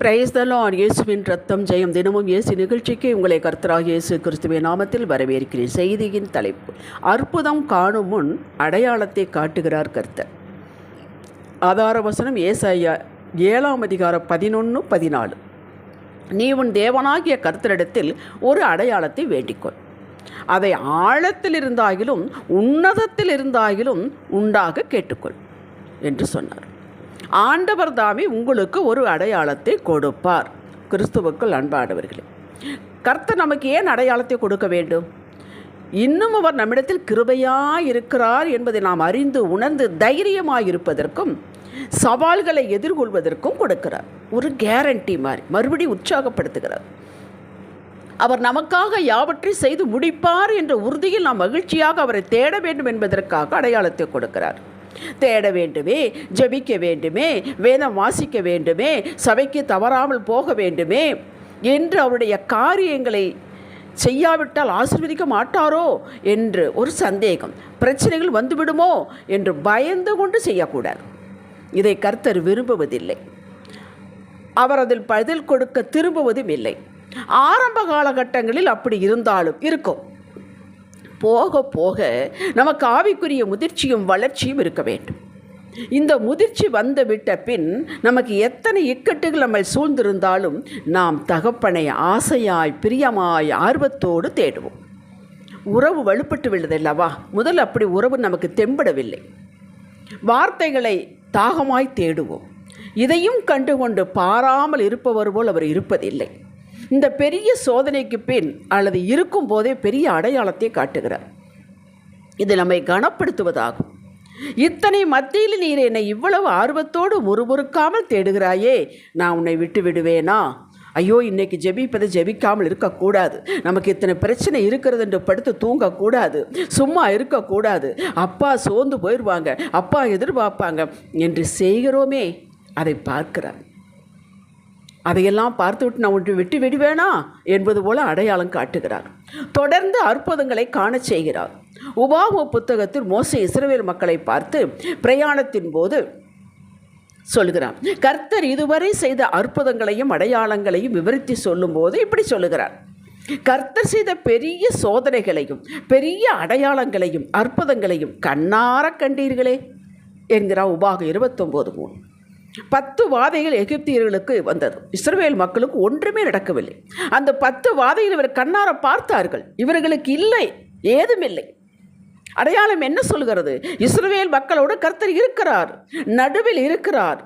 Praise the Lord. இயேசுவின் ரத்தம் ஜெயம். தினமும் இயேசு நிகழ்ச்சிக்கு உங்களை கர்த்தராகிய இயேசு கிறிஸ்துவின் நாமத்தில் வரவேற்கிறேன். செய்தியின் தலைப்பு: அற்புதம் காணும் முன் அடையாளத்தை காட்டுகிறார் கர்த்தர். ஆதார வசனம் ஏசாயா 7:11-14. நீ உன் தேவனாகிய கர்த்தரிடத்தில் ஒரு அடையாளத்தை வேண்டிக்கொள், அதை ஆழத்தில் இருந்தாகிலும் உன்னதத்தில் இருந்தாகிலும் உண்டாக கேட்டுக்கொள் என்று சொன்னார். ஆண்டவர் தாமே உங்களுக்கு ஒரு அடையாளத்தை கொடுப்பார். கிறிஸ்துவுக்குள் அன்பானவர்களே, கர்த்தர் நமக்கு ஏன் அடையாளத்தை கொடுக்க வேண்டும்? இன்னும் அவர் நம்மிடத்தில் கிருபையாய் இருக்கிறார் என்பதை நாம் அறிந்து உணர்ந்து தைரியமாய் இருப்பதற்கும் சவால்களை எதிர்கொள்வதற்கும் கொடுக்கிறார். ஒரு கேரண்டி மாதிரி மறுபடியும் உற்சாகப்படுத்துகிறார். அவர் நமக்காக யாவற்றையும் செய்து முடிப்பார் என்ற உறுதியில் நாம் மகிழ்ச்சியாக அவரை தேட வேண்டும் என்பதற்காக அடையாளத்தை கொடுக்கிறார். தேட வேண்டுமே, ஜெபிக்க வேண்டுமே, வேதம் வாசிக்க வேண்டுமே, சபைக்கு தவறாமல் போக வேண்டுமே என்று அவருடைய காரியங்களை செய்யாவிட்டால் ஆசீர்வதிக்க மாட்டாரோ என்று ஒரு சந்தேகம், பிரச்சனைகள் வந்துவிடுமோ என்று பயந்து கொண்டு செய்யக்கூடாது. இதை கர்த்தர் விரும்புவதில்லை. அவர் அதில் பதில் கொடுக்க திரும்புவதும் இல்லை. ஆரம்ப காலகட்டங்களில் அப்படி இருந்தாலும் இருக்கும். போக போக நமக்கு ஆவிக்குரிய முதிர்ச்சியும் வளர்ச்சியும் இருக்க வேண்டும். இந்த முதிர்ச்சி வந்து விட்ட பின் நமக்கு எத்தனை இக்கட்டுகள் நம்மை சூழ்ந்திருந்தாலும் நாம் தகப்பனை ஆசையாய் பிரியமாய் ஆர்வத்தோடு தேடுவோம். உறவு வலுப்பட்டு விழுதல்லவா? முதல் அப்படி உறவு நமக்கு தெம்படவில்லை. வார்த்தைகளை தாகமாய் தேடுவோம். இதையும் கண்டுகொண்டு பாராமல் இருப்பவர் போல் அவர் இருப்பதில்லை. இந்த பெரிய சோதனைக்கு பின் அல்லது இருக்கும் போதே பெரிய அடையாளத்தை காட்டுகிறார். இது நம்மை கனப்படுத்துவதாகும். இத்தனை மத்தியில் நீர் என்னை இவ்வளவு ஆர்வத்தோடு முறுமுறுக்காமல் தேடுகிறாயே, நான் உன்னை விட்டு விடுவேனா? ஐயோ, இன்னைக்கு ஜெபிப்பதை ஜெபிக்காமல் இருக்கக்கூடாது, நமக்கு இத்தனை பிரச்சனை இருக்கிறது என்று படுத்து தூங்கக்கூடாது, சும்மா இருக்கக்கூடாது, அப்பா சோர்ந்து போயிடுவாங்க, அப்பா எதிர்பார்ப்பாங்க என்று செய்கிறோமே, அதை பார்க்கிறார். அதையெல்லாம் பார்த்துவிட்டு நான் ஒன்று விட்டு விடுவேனா என்பது போல அடையாளம் காட்டுகிறார். தொடர்ந்து அற்புதங்களை காண செய்கிறார். உபாகம புத்தகத்தில் மோசே இஸ்ரவேல் மக்களை பார்த்து பிரயாணத்தின் போது சொல்கிறார். கர்த்தர் இதுவரை செய்த அற்புதங்களையும் அடையாளங்களையும் விவரித்து சொல்லும் போது இப்படி சொல்லுகிறார்: கர்த்தர் செய்த பெரிய சோதனைகளையும் பெரிய அடையாளங்களையும் அற்புதங்களையும் கண்ணார கண்டீர்களே என்கிறார். உபாகம் 29:3. 10 வாதைகள் எகிப்தியர்களுக்கு வந்தது. இஸ்ரவேல் மக்களுக்கு ஒன்றுமே நடக்கவில்லை. அந்த 10 வாதைகள் இவர் கண்ணார பார்த்தார்கள். இவர்களுக்கு இல்லை, ஏதுமில்லை. அடையாளம் என்ன சொல்கிறது? இஸ்ரவேல் மக்களோடு கர்த்தர் இருக்கிறார், நடுவில் இருக்கிறார்.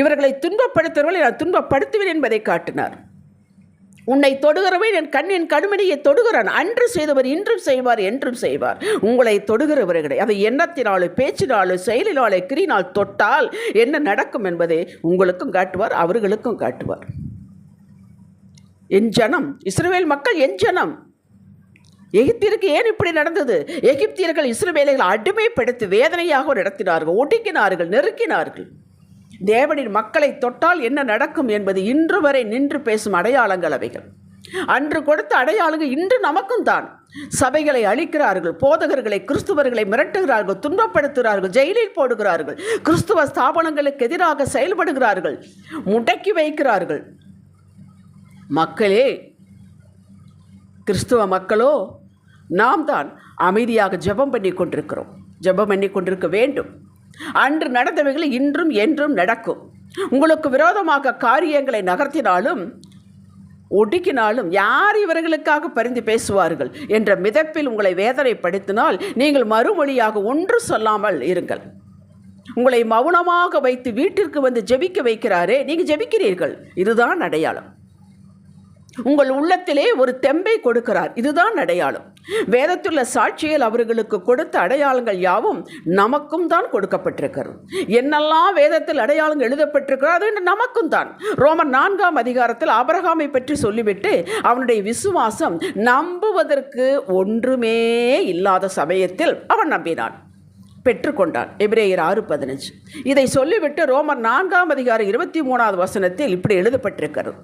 இவர்களை துன்பப்படுத்துகிறவர்களை நான் துன்பப்படுத்துவேன் என்பதை காட்டினார். உன்னை தொடுகிறவன் என் கண்ணின் கடுமணியை தொடுகிறான். அன்று செய்தவர் இன்றும் செய்வார், என்றும் செய்வார். உங்களை தொடுகிறவர்களை அதை எண்ணத்தினாலும் பேச்சினாலும் செயலினாலும் கிரினால் தொட்டால் என்ன நடக்கும் என்பதை உங்களுக்கும் காட்டுவார், அவர்களுக்கும் காட்டுவார். என் ஜனம் இஸ்ரவேல் மக்கள் என் ஜனம். எகிப்தியருக்கு ஏன் இப்படி நடந்தது? எகிப்தியர்கள் இஸ்ரவேலை அடிமைப்படுத்தி வேதனையாக நடத்தினார்கள், ஒடுக்கினார்கள், நெருக்கினார்கள். தேவனின் மக்களை தொட்டால் என்ன நடக்கும் என்பது இன்று வரை நின்று பேசும் அடையாளங்கள் அவைகள். அன்று கொடுத்த அடையாளங்கள் இன்று நமக்கும் தான். சபைகளை அழிக்கிறார்கள், போதகர்களை கிறிஸ்துவர்களை மிரட்டுகிறார்கள், துன்பப்படுத்துகிறார்கள், ஜெயிலில் போடுகிறார்கள், கிறிஸ்துவ ஸ்தாபனங்களுக்கு எதிராக செயல்படுகிறார்கள், முடக்கி வைக்கிறார்கள். மக்களே, கிறிஸ்துவ மக்களோ நாம் தான் அமைதியாக ஜெபம் பண்ணி கொண்டிருக்கிறோம். ஜெபம் பண்ணி கொண்டிருக்க வேண்டும். அன்று நடந்தவைகள் இன்றும் என்றும் நடக்கும். உங்களுக்கு விரோதமாக காரியங்களை நகர்த்தினாலும் ஒடுக்கினாலும் யார் இவர்களுக்காக பரிந்து பேசுவார்கள் என்ற மிதப்பில் உங்களை வேதனைப்படுத்தினால் நீங்கள் மறுமொழியாக ஒன்று சொல்லாமல் இருங்கள். உங்களை மௌனமாக வைத்து வீட்டிற்கு வந்து ஜெபிக்க வைக்கிறாரே, நீங்கள் ஜெபிக்கிறீர்கள். இதுதான் அடையாளம். உங்கள் உள்ளத்திலே ஒரு தெம்பை கொடுக்கிறார். இதுதான் அடையாளம். வேதத்துள்ள சாட்சியில் அவர்களுக்கு கொடுத்த அடையாளங்கள் யாவும் நமக்கும் தான் கொடுக்கப்பட்டிருக்கிறது. என்னெல்லாம் வேதத்தில் அடையாளங்கள் எழுதப்பட்டிருக்கிறது என்று நமக்கும் தான். ரோமர் 4 ஆபிரகாமை பற்றி சொல்லிவிட்டு அவனுடைய விசுவாசம் நம்புவதற்கு ஒன்றுமே இல்லாத சமயத்தில் அவன் நம்பினான், பெற்றுக்கொண்டான். எபிரேயர் 6:15. இதை சொல்லிவிட்டு ரோமர் 4:23 இப்படி எழுதப்பட்டிருக்கிறது: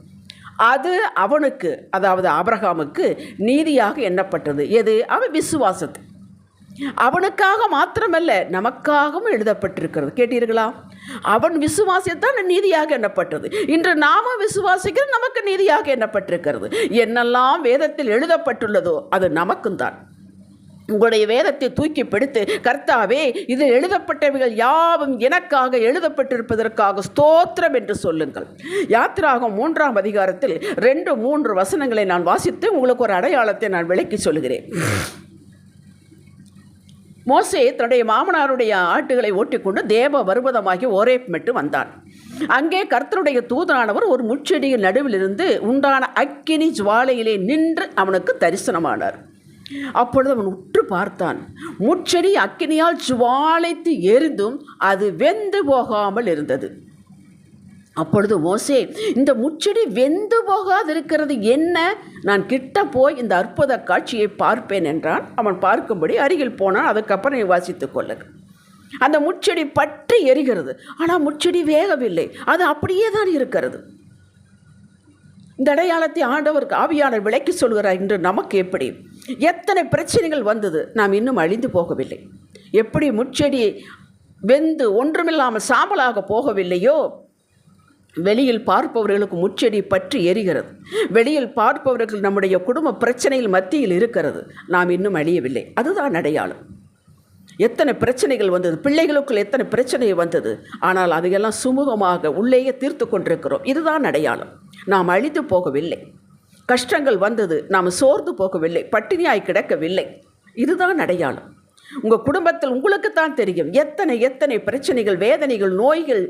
அது அவனுக்கு, அதாவது ஆபிரகாமுக்கு நீதியாக எண்ணப்பட்டது. எது? அவன் விசுவாசத்தை. அவனுக்காக மாத்திரமல்ல, நமக்காகவும் எழுதப்பட்டிருக்கிறது. கேட்டீர்களா? அவன் விசுவாசித்தான் நீதியாக எண்ணப்பட்டது. இன்று நாம விசுவாசிக்கிற நமக்கு நீதியாக எண்ணப்பட்டிருக்கிறது. என்னெல்லாம் வேதத்தில் எழுதப்பட்டுள்ளதோ அது நமக்கும் தான். உங்களுடைய வேதத்தை தூக்கி பிடித்து, கர்த்தாவே, இது எழுதப்பட்டவைகள் யாவும் எனக்காக எழுதப்பட்டிருப்பதற்காக ஸ்தோத்திரம் என்று சொல்லுங்கள். யாத்திராகமம் 3ஆம் அதிகாரத்தில் 2-3 வசனங்களை நான் வாசித்து உங்களுக்கு ஒரு அடையாளத்தை நான் விளக்கி சொல்கிறேன். மோசே தன்னுடைய மாமனாருடைய ஆட்டுகளை ஓட்டிக்கொண்டு தேவ பர்வதமாகி ஓரேப் மெட்டு வந்தான். அங்கே கர்த்தருடைய தூதனானவர் ஒரு முட்செடியின் நடுவில் இருந்து உண்டான அக்கினி ஜுவாலையிலே நின்று அவனுக்கு தரிசனமானார். அப்பொழுது அவன் உற்று பார்த்தான். முட்செடி அக்கினியால் ஜுவாலைத்து எரிந்தும் அது வெந்து போகாமல் இருந்தது. அப்பொழுது மோசே, இந்த முட்செடி வெந்து போகாதிருக்கிறது என்ன? நான் கிட்ட போய் இந்த அற்புத காட்சியை பார்ப்பேன் என்றான். அவன் பார்க்கும்படி அருகில் போனான். அதுக்கப்புறம் நீ வாசித்துக் கொள்ளுங்கள். அந்த முட்செடி பற்றி எரிகிறது, ஆனால் முட்செடி வேகவில்லை, அது அப்படியே தான் இருக்கிறது. இந்த அடையாளத்தை ஆண்டவருக்கு ஆவியானவர் விளக்கி சொல்கிறார். இன்று நமக்கு எப்படி எத்தனை பிரச்சனைகள் வந்தது, நாம் இன்னும் அழிந்து போகவில்லை. எப்படி முட்செடி வெந்து ஒன்றுமில்லாமல் சாம்பலாக போகவில்லையோ, வெளியில் பார்ப்பவர்களுக்கு முட்செடி பற்றி எரிகிறது. வெளியில் பார்ப்பவர்கள் நம்முடைய குடும்ப பிரச்சனையில் மத்தியில் இருக்கிறது, நாம் இன்னும் அழியவில்லை. அதுதான் அடையாளம். எத்தனை பிரச்சனைகள் வந்தது, பிள்ளைகளுக்குள் எத்தனை பிரச்சனை வந்தது, ஆனால் அதையெல்லாம் சுமூகமாக உள்ளேயே தீர்த்து கொண்டிருக்கிறோம். இதுதான் அடையாளம். நாம் அழிந்து போகவில்லை. கஷ்டங்கள் வந்தது, நாம் சோர்ந்து போகவில்லை, பட்டினியாய் கிடக்கவில்லை. இதுதான் அடையாளம். உங்கள் குடும்பத்தில் உங்களுக்குத்தான் தெரியும் எத்தனை எத்தனை பிரச்சனைகள், வேதனைகள், நோய்கள்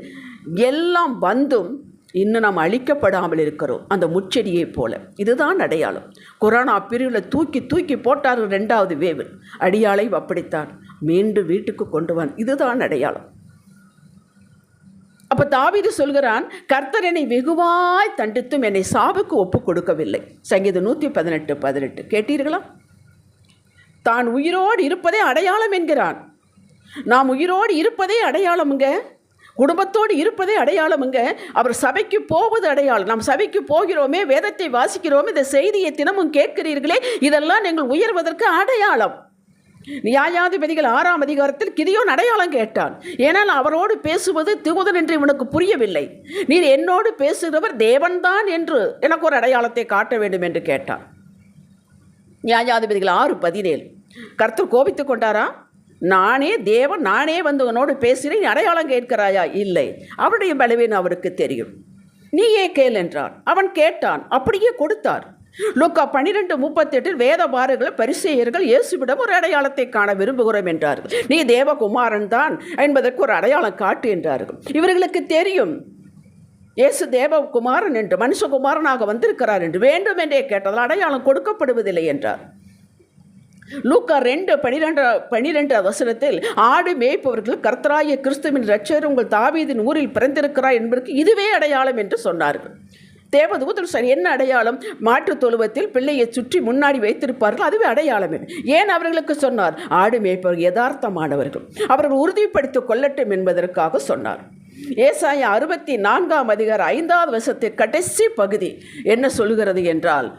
எல்லாம் வந்தும் இன்னும் நாம் அழிக்கப்படாமல் இருக்கிறோம், அந்த முச்செடியை போல. இதுதான் அடையாளம். கொரோனா பிரிவில் தூக்கி தூக்கி போட்டார்கள் 2வது வேவில். அடியாளை அப்படித்தான் மீண்டும் வீட்டுக்கு கொண்டு வந்து. இதுதான் அடையாளம். அப்போ தாவீது சொல்கிறான், கர்த்தர் என்னை வெகுவாய் தண்டித்தும் என்னை சாவுக்கு ஒப்பு கொடுக்கவில்லை. சங்கீதம் 118:18 கேட்டீர்களா? தான் உயிரோடு இருப்பதே அடையாளம் என்கிறான். நாம் உயிரோடு இருப்பதே அடையாளமுங்க. குடும்பத்தோடு இருப்பதே அடையாளமுங்க. அவர் சபைக்கு போவது அடையாளம். நாம் சபைக்கு போகிறோமே, வேதத்தை வாசிக்கிறோமே, இந்த செய்தியை தினமும் கேட்கிறீர்களே, இதெல்லாம் நீங்கள் உயர்வதற்கு அடையாளம். நியாயாதிபதிகள் 6ஆம் அதிகாரத்தில் கிதியோன் அடையாளம் கேட்டான். ஏனால் அவரோடு பேசுவது தூதன் என்று இவனுக்கு புரியவில்லை. நீர் என்னோடு பேசுகிறவர் தேவன்தான் என்று எனக்கு ஒரு அடையாளத்தை காட்ட வேண்டும் என்று கேட்டான். நியாயாதிபதிகள் 6:17. கர்த்தர் கோபித்துக் கொண்டாரா? நானே தேவன், நானே வந்து உன்னோடு பேசுகிறேன், நீ அடையாளம் கேட்கிறாயா? இல்லை. அவருடைய பலவீனம் அவருக்கு தெரியும். நீயே கேள் என்றான். அவன் கேட்டான், அப்படியே கொடுத்தார். லூக்கா 12:38 வேதபாரர்கள் பரிசேயர்கள் இயேசுவிடம் ஒரு அடையாளத்தை காண விரும்புகிறோம் என்றார்கள். நீ தேவகுமாரன் தான் என்பதற்கு ஒரு அடையாளம் காட்டு என்றார்கள். இவர்களுக்கு தெரியும் இயேசு தேவகுமாரன் என்று, மனுஷகுமாரனாக வந்திருக்கிறார் என்று. வேண்டும் என்றே கேட்டதால் அடையாளம் கொடுக்கப்படுவதில்லை என்றார். லூக்கா 2:12 வசனத்தில், ஆடு மேய்ப்பவர்கள் கர்த்தராகிய கிறிஸ்துவின் இரட்சகர் உங்கள் தாவீதின் ஊரில் பிறந்திருக்கிறார் என்பதற்கு இதுவே அடையாளம் என்று சொன்னார்கள். தேவதூதர் சரி, என்ன அடையாளம்? மாற்றுத் தொழுவத்தில் பிள்ளையை சுற்றி முன்னாடி வைத்திருப்பார்கள், அதுவே அடையாளம். ஏன் அவர்களுக்கு சொன்னார்? ஆடு மேய்ப்பவர்கள் யதார்த்தமானவர்கள், அவர்கள் உறுதிப்படுத்திக் கொள்ளட்டும் என்பதற்காக சொன்னார். ஏசாயா 64ஆம் அதிகாரம் 5வது வசனத்தின் கடைசி பகுதி என்ன சொல்கிறது என்றால்,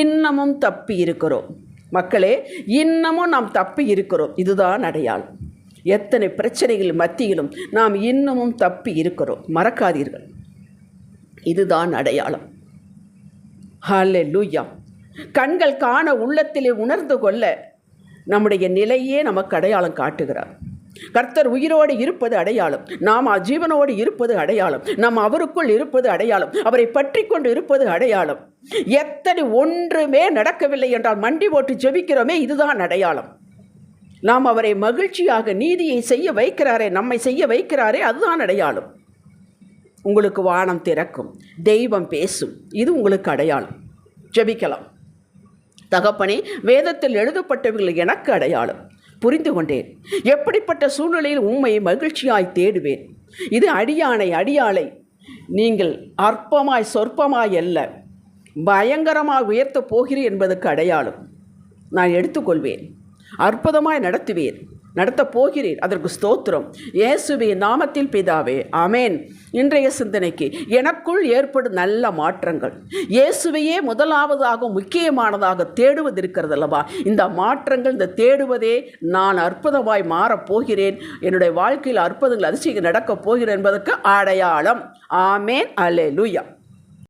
இன்னமும் தப்பி இருக்கிறோம் மக்களே, இன்னமும் நாம் தப்பி இருக்கிறோம். இதுதான் அடையாளம். எத்தனை பிரச்சனைகள் மத்தியிலும் நாம் இன்னமும் தப்பி இருக்கிறோம், மறக்காதீர்கள். இதுதான் அடையாளம். ஹல்லேலூயா. கண்கள் காண உள்ளத்திலே உணர்ந்து கொள்ள நம்முடைய நிலையே நமக்கு அடையாளம் காட்டுகிறார். கர்த்தர் உயிரோடு இருப்பது அடையாளம், நாம் ஜீவனோடு இருப்பது அடையாளம், நாம் அவருக்குள் இருப்பது அடையாளம், அவரை பற்றி கொண்டு இருப்பது அடையாளம். எத்தனை ஒன்றுமே நடக்கவில்லை என்றால் மண்டி போட்டு ஜெபிக்கிறோமே, இதுதான் அடையாளம். நாம் அவரை மகிழ்ச்சியாக நீதியை செய்ய வைக்கிறாரே, நம்மை செய்ய வைக்கிறாரே, அதுதான் அடையாளம். உங்களுக்கு வானம் திறக்கும், தெய்வம் பேசும், இது உங்களுக்கு அடையாளம். ஜெபிக்கலாம். தகப்பனே, வேதத்தில் எழுதப்பட்டவர்கள் எனக்கு அடையாளம். புரிந்து கொண்டேன். எப்படிப்பட்ட சூழ்நிலையில் உம்மை மகிழ்ச்சியாய் தேடுவேன். இது அடியாளை நீங்கள் அற்பமாய் சொற்பமாய் அல்ல, பயங்கரமாக உயர்த்தப் போகிறேன் என்பதற்கு அடையாளம். நான் எடுத்துக்கொள்வேன், அற்புதமாய் நடத்துவேன், நடத்தப் போகிறீர். அதற்கு ஸ்தோத்திரம். இயேசுவின் நாமத்தில் பிதாவே, ஆமேன். இன்றைய சிந்தனைக்கு எனக்குள் ஏற்படும் நல்ல மாற்றங்கள் இயேசுவையே முதலாவதாக முக்கியமானதாக தேடுவது இருக்கிறது அல்லவா? இந்த மாற்றங்கள், இந்த தேடுவதே நான் அற்புதமாய் மாறப்போகிறேன், என்னுடைய வாழ்க்கையில் அற்புதங்கள் அதிசயம் நடக்கப் போகிறேன் என்பதற்கு அடையாளம். ஆமேன். அல்லேலூயா.